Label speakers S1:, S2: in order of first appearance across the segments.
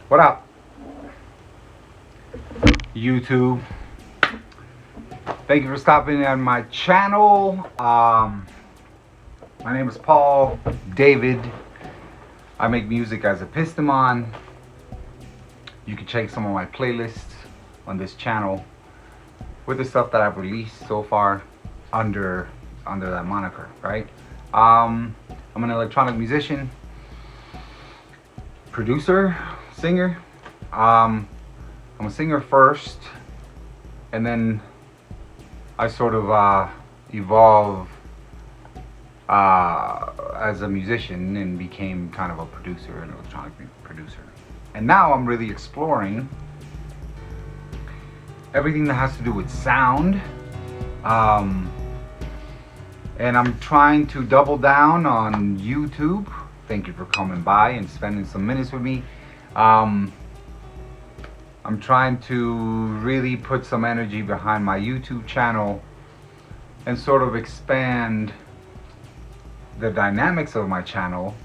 S1: What up, YouTube? Thank you for stopping on my channel. My name is Paul David. I make music as Epistemon. You can check some of my playlists on this channel with the stuff that I've released so far under that moniker, right? I'm an electronic musician, producer, singer. I'm a singer first, and then I sort of evolved as a musician and became kind of a producer, an electronic producer. And now I'm really exploring everything that has to do with sound. And I'm trying to double down on YouTube. Thank you for coming by and spending some minutes with me. I'm trying to really put some energy behind my YouTube channel and sort of expand the dynamics of my channel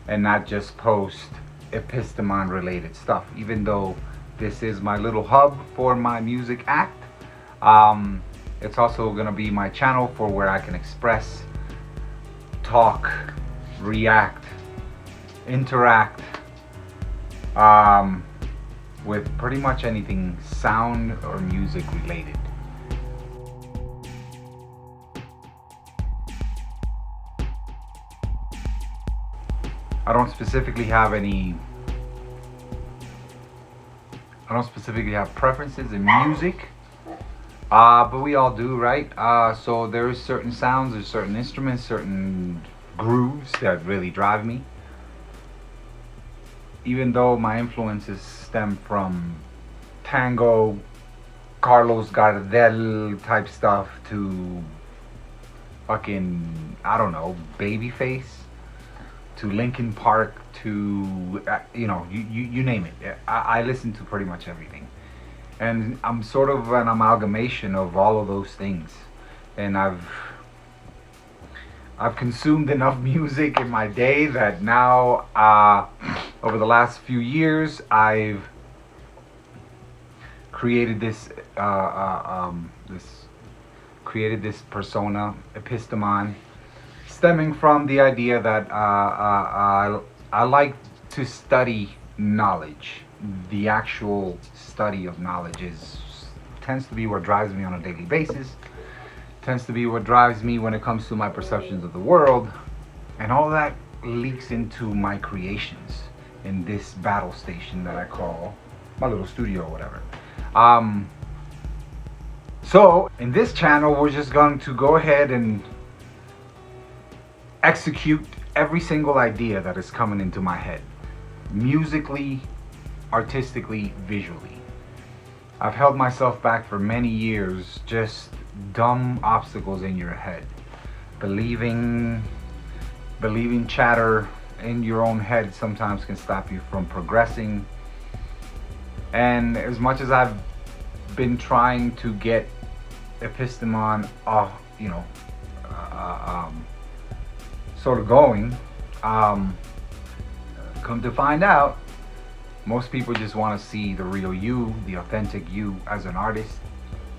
S1: and not just post Epistemon related stuff, even though this is my little hub for my music act. It's also going to be my channel for where I can express, talk, react, interact with pretty much anything sound or music related. I don't specifically have preferences in music, but we all do, right? So there's certain sounds, there's certain instruments, certain grooves that really drive me. Even though my influences stem from tango, Carlos Gardel type stuff to fucking, I don't know, Babyface, to Linkin Park, to you name it. I listen to pretty much everything, and I'm sort of an amalgamation of all of those things. And I've consumed enough music in my day that now, over the last few years, I've created this persona, Epistemon, stemming from the idea that I like to study knowledge. The actual study of knowledge tends to be what drives me on a daily basis, tends to be what drives me when it comes to my perceptions of the world, and all that leaks into my creations in this battle station that I call my little studio or whatever. So in this channel, we're just going to go ahead and execute every single idea that is coming into my head, musically, artistically, visually. I've held myself back for many years, just dumb obstacles in your head, believing chatter in your own head sometimes can stop you from progressing. And as much as I've been trying to get Epistemon sort of going, come to find out, most people just want to see the real you, the authentic you as an artist.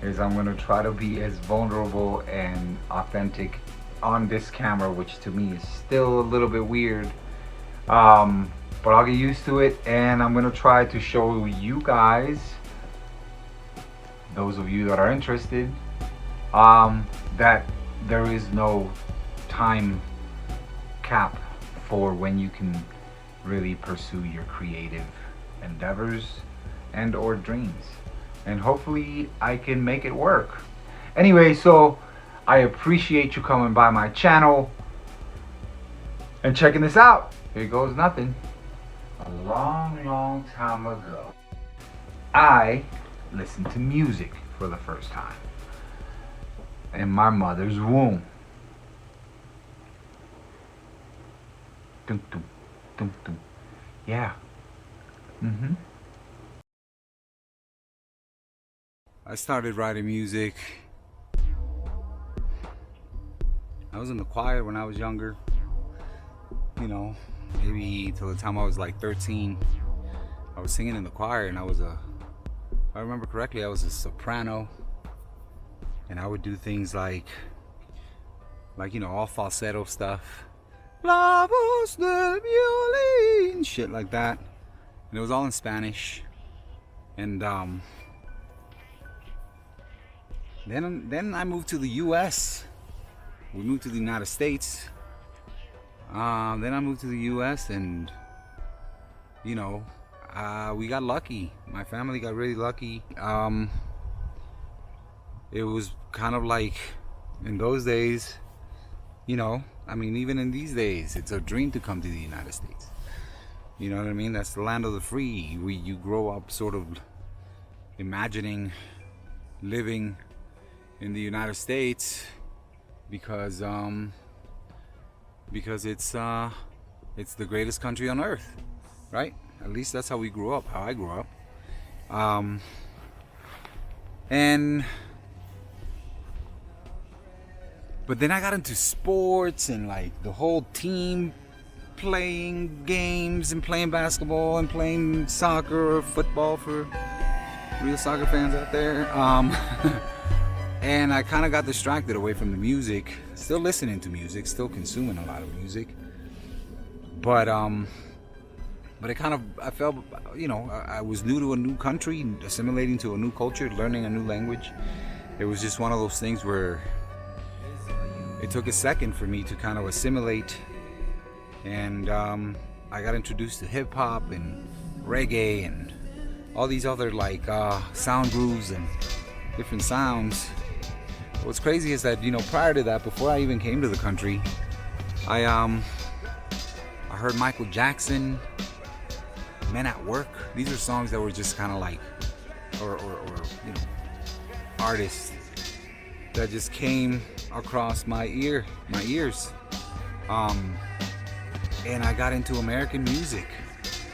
S1: I'm going to try to be as vulnerable and authentic on this camera, which to me is still a little bit weird, but I'll get used to it. And I'm going to try to show you guys, those of you that are interested, that there is no time cap for when you can really pursue your creative endeavors and or dreams, and hopefully I can make it work. Anyway, so I appreciate you coming by my channel and checking this out. Here goes nothing. A long time ago, I listened to music for the first time in my mother's womb. Dum, dum, dum, dum. Yeah. I started writing music. I was in the choir when I was younger. Maybe till the time I was like 13. I was singing in the choir, and if I remember correctly, I was a soprano, and I would do things like all falsetto stuff, La voz del violín, shit like that, and it was all in Spanish. And then I moved to the U.S. We moved to the United States. Then I moved to the U.S. and we got lucky. My family got really lucky. It was kind of like in those days, even in these days, it's a dream to come to the United States. You know what I mean? That's the land of the free. You grow up sort of imagining living in the United States because it's the greatest country on earth, right? At least that's how we grew up, how I grew up. But then I got into sports and like the whole team playing games and playing basketball and playing soccer or football for real soccer fans out there. And I kind of got distracted away from the music. Still listening to music, still consuming a lot of music. But it kind of, I felt, I was new to a new country, assimilating to a new culture, learning a new language. It was just one of those things where it took a second for me to kind of assimilate. And I got introduced to hip hop and reggae and all these other sound grooves and different sounds. What's crazy is that prior to that, before I even came to the country, I heard Michael Jackson, Men at Work. These are songs that were just kind of like, or artists that just came across my ears. And I got into American music.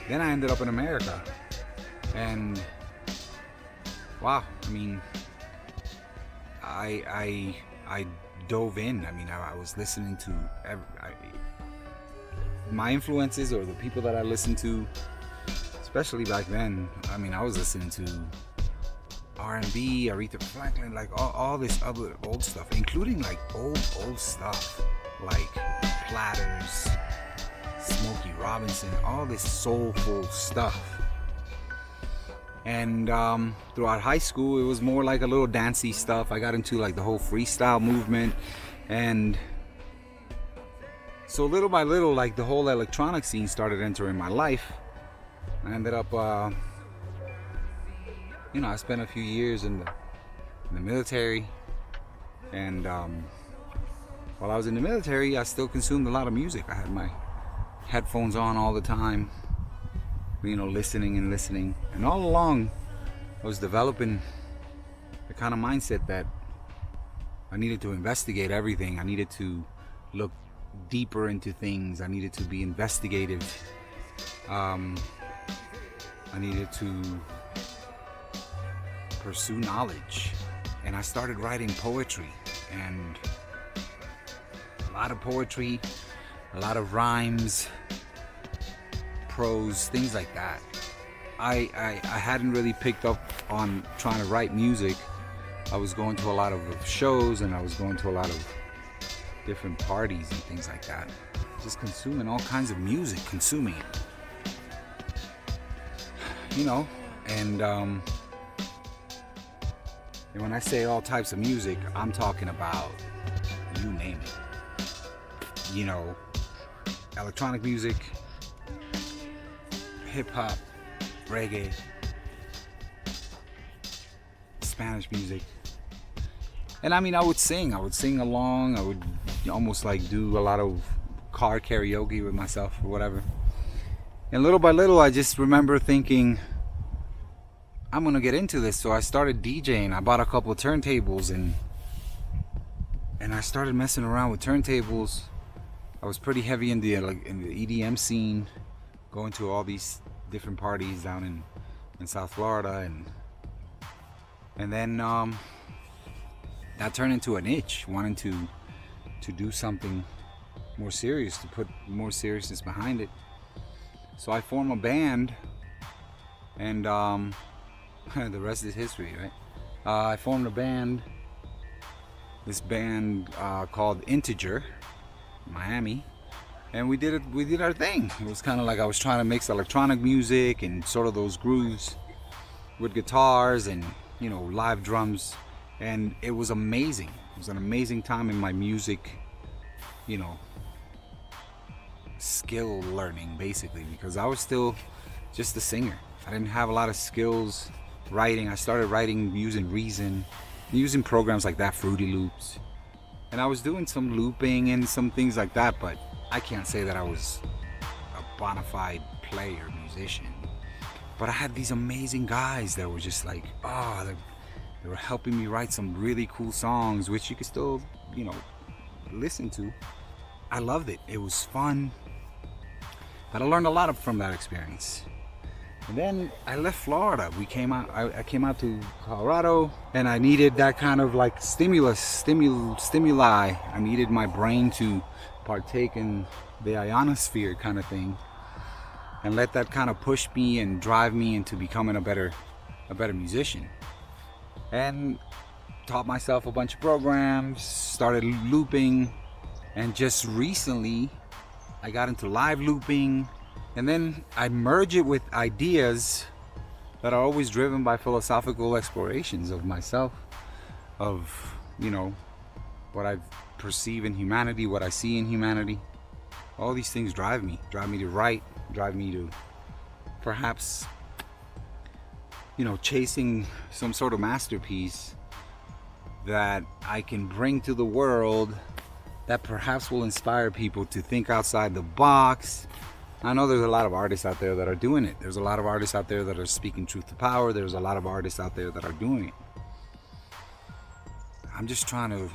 S1: Then I ended up in America, and wow, I dove in. I was listening to my influences, or the people that I listened to, especially back then. I was listening to R&B, Aretha Franklin, like all this other old stuff, including like old stuff like Platters, Smokey Robinson, all this soulful stuff. And throughout high school, it was more like a little dancey stuff. I got into like the whole freestyle movement, and so little by little, like the whole electronic scene started entering my life. I ended up, I spent a few years in the military, and while I was in the military, I still consumed a lot of music. I had my headphones on all the time, listening. And all along, I was developing the kind of mindset that I needed to investigate everything. I needed to look deeper into things. I needed to be investigative. I needed to pursue knowledge. And I started writing poetry, and a lot of poetry, a lot of rhymes, prose, things like that. I hadn't really picked up on trying to write music. I was going to a lot of shows, and I was going to a lot of different parties and things like that. Just consuming all kinds of music, consuming it. And when I say all types of music, I'm talking about, you name it. Electronic music, hip hop, reggae, Spanish music. And I would sing along. I would almost like do a lot of car karaoke with myself or whatever. And little by little, I just remember thinking, I'm gonna get into this. So I started DJing. I bought a couple of turntables, and I started messing around with turntables. I was pretty heavy in the EDM scene, going to all these different parties down in South Florida, and then that turned into an itch, wanting to do something more serious, to put more seriousness behind it. So I formed a band And the rest is history, right? I formed a band, this band called Integer, Miami, and we did our thing. It was kind of like I was trying to mix electronic music and sort of those grooves with guitars and, you know, live drums, and it was amazing. It was an amazing time in my music, you know, skill learning, basically, because I was still just a singer. I didn't have a lot of skills writing. I started writing using Reason, using programs like that, Fruity Loops, and I was doing some looping and some things like that, but I can't say that I was a bona fide player, musician. But I had these amazing guys that were just like, they were helping me write some really cool songs, which you could still, you know, listen to. I loved it. It was fun. But I learned a lot from that experience. And then I left Florida. I came out to Colorado, and I needed that kind of like stimuli. I needed my brain to partake in the ionosphere kind of thing, and let that kind of push me and drive me into becoming a better musician. And taught myself a bunch of programs, started looping, and just recently I got into live looping. And then I merge it with ideas that are always driven by philosophical explorations of myself, of, you know, what I perceive in humanity, what I see in humanity. All these things drive me to write, drive me to perhaps, you know, chasing some sort of masterpiece that I can bring to the world that perhaps will inspire people to think outside the box. I know there's a lot of artists out there that are doing it. There's a lot of artists out there that are speaking truth to power. There's a lot of artists out there that are doing it. I'm just trying to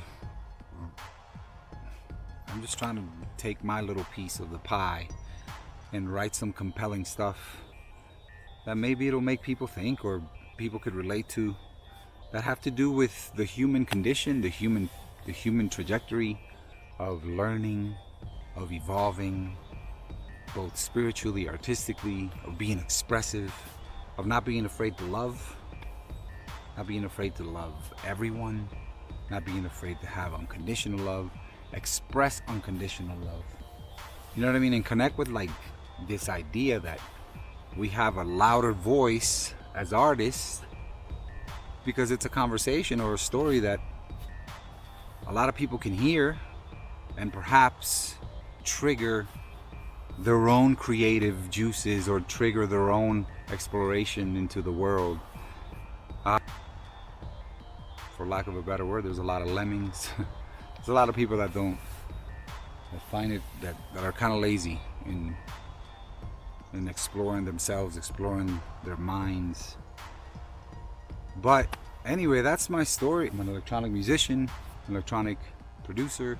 S1: take my little piece of the pie and write some compelling stuff that maybe it'll make people think, or people could relate to, that have to do with the human condition, the human trajectory of learning, of evolving, both spiritually, artistically, of being expressive, of not being afraid to love, not being afraid to love everyone, not being afraid to have unconditional love, express unconditional love. You know what I mean? And connect with like this idea that we have a louder voice as artists, because it's a conversation or a story that a lot of people can hear and perhaps trigger their own creative juices or trigger their own exploration into the world. For lack of a better word, there's a lot of lemmings. There's a lot of people that find it, that are kind of lazy in exploring themselves, exploring their minds. But anyway, that's my story. I'm an electronic musician, electronic producer.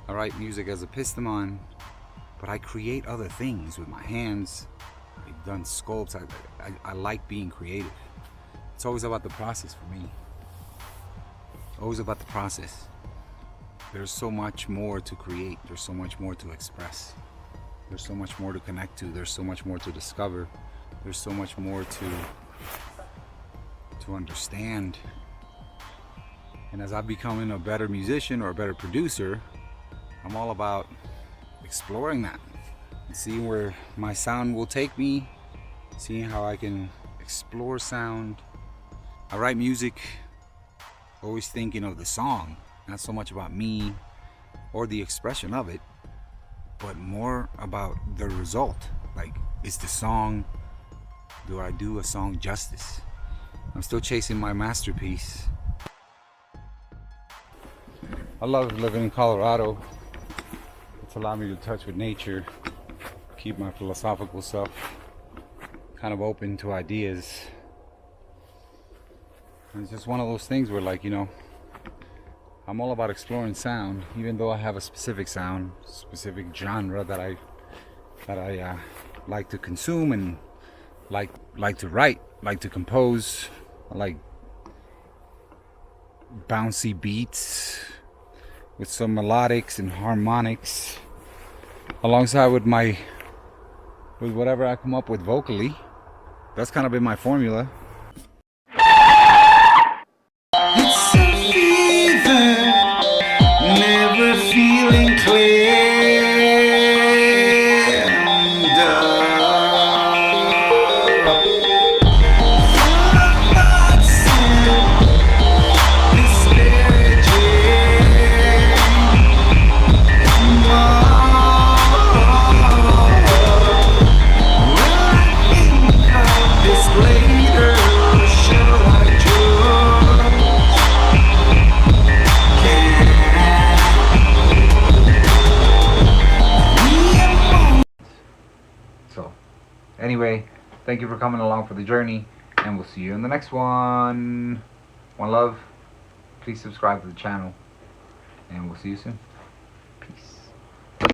S1: I write music as Epistemon, but I create other things with my hands. I've done sculpts. I like being creative. It's always about the process for me. Always about the process. There's so much more to create. There's so much more to express. There's so much more to connect to. There's so much more to discover. There's so much more to understand. And as I'm becoming a better musician or a better producer, I'm all about exploring that and seeing where my sound will take me, seeing how I can explore sound. I write music always thinking of the song, not so much about me or the expression of it, but more about the result. Like, is the song, do I do a song justice? I'm still chasing my masterpiece. I love living in Colorado. It's allowed me to touch with nature, keep my philosophical self kind of open to ideas. And it's just one of those things where, like, you know, I'm all about exploring sound, even though I have a specific sound, specific genre that I like to consume and like to write, like to compose. I like bouncy beats with some melodics and harmonics, alongside with whatever I come up with vocally. That's kind of been my formula.
S2: It's a fever, never feeling clear and full of thoughts and disparaging. Will I think of this later, or shall I
S1: So, anyway, thank you for coming along for the journey, and we'll see you in the next one. One love. Please subscribe to the channel, and we'll see you soon.